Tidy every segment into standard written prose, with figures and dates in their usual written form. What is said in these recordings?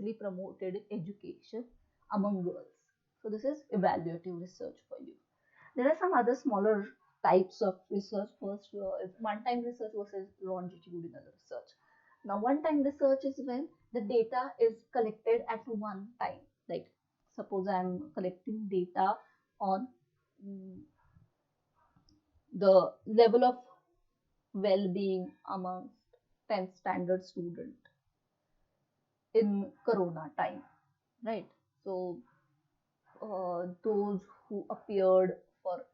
continuously promoted education among girls. So this is evaluative research for you. There are some other smaller types of research. First is one-time research versus longitudinal research. Now, one-time research is when the data is collected at one time. Like, suppose I am collecting data on mm, the level of well-being amongst 10th standard student in Corona time, right? So, those who appeared for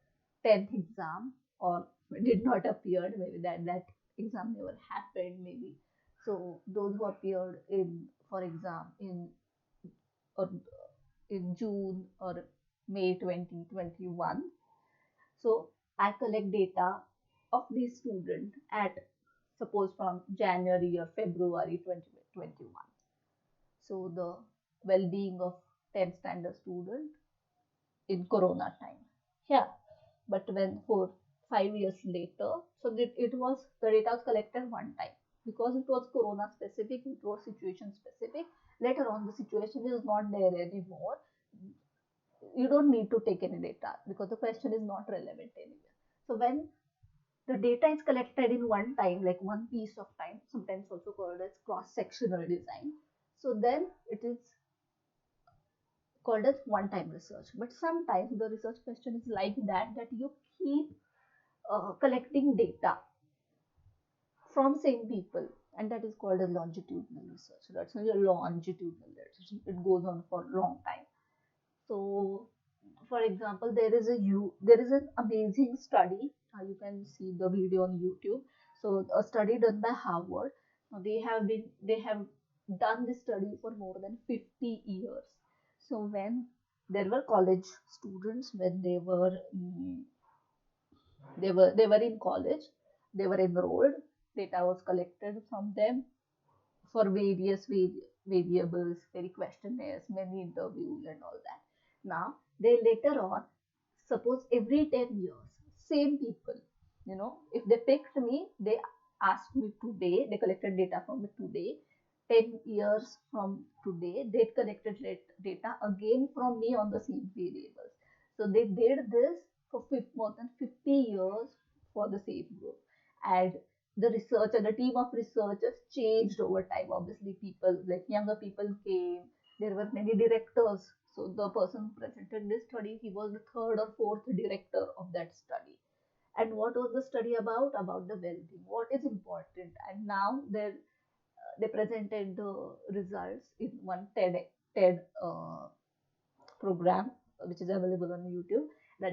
10th exam or did not appear, maybe that exam never happened, maybe. So those who appeared in for exam or in June or May 2021. So I collect data of these students at suppose from January or February 2021. So the well-being of 10th standard student in Corona time. Yeah, but when for 5 years later, so that it was the data was collected one time because it was Corona specific, it was situation specific. Later on, the situation is not there anymore. You don't need to take any data because the question is not relevant anymore. So when the data is collected in one time, like one piece of time, sometimes also called as cross-sectional design. So then it is called as one-time research. But sometimes the research question is like that you keep collecting data from same people, and that is called as longitudinal research. So that's a longitudinal research. It goes on for a long time. So, for example, there is an amazing study. You can see the video on YouTube. So, a study done by Harvard. They have done this study for more than 50 years. So, when there were college students, when they were in college, they were enrolled, data was collected from them for various variables, very questionnaires, many interviews and all that. Now they later on, suppose every 10 years, same people, if they picked me, they asked me today, they collected data from me today, 10 years from today, they collected data again from me on the same variables. So they did this for more than 50 years for the same group. And the researcher, the team of researchers changed over time. Obviously, people like younger people came. There were many directors. So the person who presented this study, he was the third or fourth director of that study. And what was the study about? About the well-being. What is important? And now they presented the results in one TED program, which is available on YouTube. That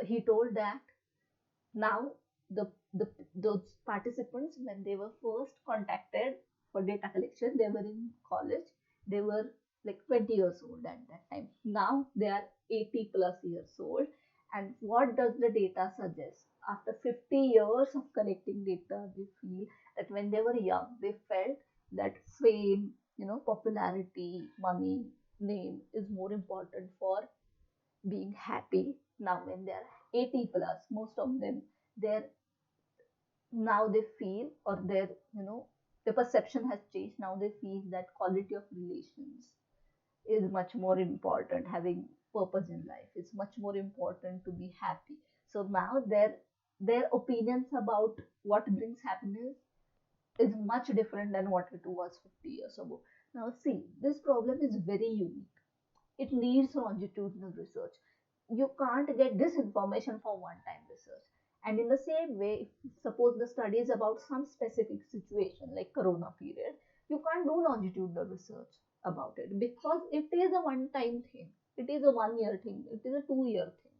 he told that now the those participants, when they were first contacted for data collection, they were in college, they were like 20 years old at that time. Now they are 80 plus years old. And what does the data suggest? After 50 years of collecting data, they feel that when they were young, they felt that fame, popularity, money, name is more important for being happy. Now when they're 80 plus, most of them, they're now they feel, or their perception has changed. Now they feel that quality of relations is much more important. Having purpose in life is much more important to be happy. So now their opinions about what brings happiness is much different than what it was 50 years ago. Now see, this problem is very unique. It needs longitudinal research. You can't get this information from one time research. And in the same way, if suppose the study is about some specific situation like corona period, you can't do longitudinal research about it because it is a one time thing. It is a 1 year thing. It is a 2 year thing.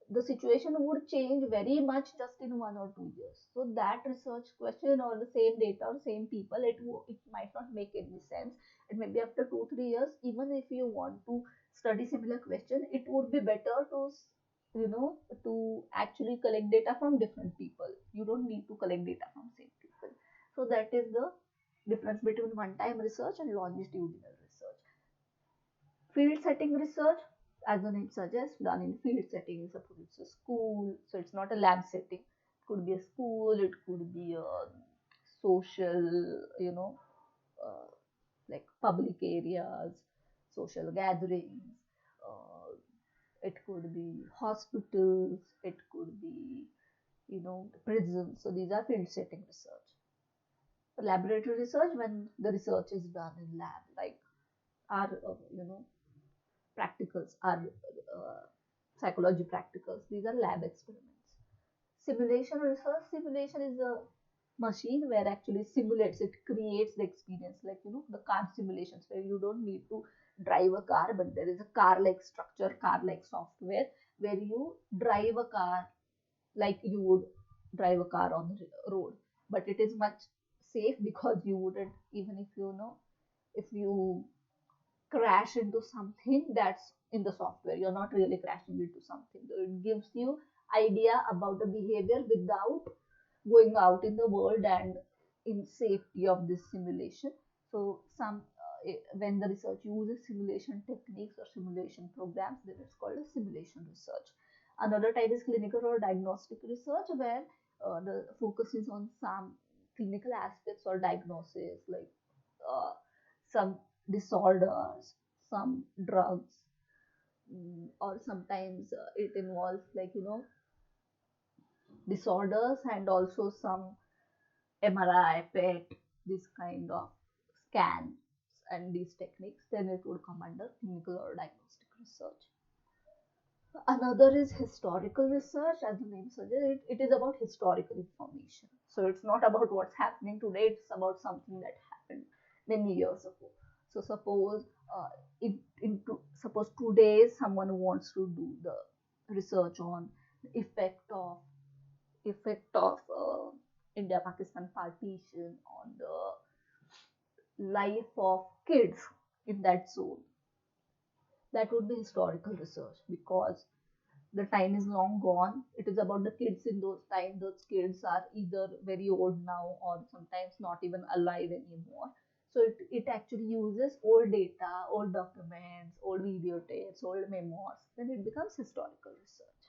The situation would change very much just in 1 or 2 years. So that research question or the same data or same people, it might not make any sense. And maybe after 2 3 years, even if you want to study similar question, it would be better to actually collect data from different people. You don't need to collect data from same people. So that is the difference between one-time research and longitudinal research. Field setting research, as the name suggests, done in field setting. Suppose it's a school, so it's not a lab setting. It could be a school, it could be a social, uh, like public areas, social gatherings. Uh, it could be hospitals. It could be, prisons. So these are field setting research. Laboratory research, when the research is done in lab, like our, practicals, our psychology practicals. These are lab experiments. Simulation research, simulation is a machine where actually simulates, it creates the experience, like the car simulations where you don't need to drive a car, but there is a car like structure, car like software where you drive a car like you would drive a car on the road, but it is much safe because you wouldn't, even if if you crash into something that's in the software, you're not really crashing into something. So it gives you idea about the behavior without going out in the world and in safety of this simulation. So when the research uses simulation techniques or simulation programs, then it's called a simulation research. Another type is clinical or diagnostic research, where the focus is on some clinical aspects or diagnosis, like uh, some disorders, some drugs, or sometimes it involves, like disorders and also some MRI, PET, this kind of scans and these techniques, then it would come under clinical or diagnostic research. Another is historical research. As the name suggests, it is about historical information. So it's not about what's happening today, it's about something that happened many years ago. So suppose if suppose today someone wants to do the research on the effect of India-Pakistan partition on the life of kids in that zone. That would be historical research because the time is long gone. It is about the kids in those times. Those kids are either very old now or sometimes not even alive anymore. So it actually uses old data, old documents, old videotapes, old memoirs. Then it becomes historical research.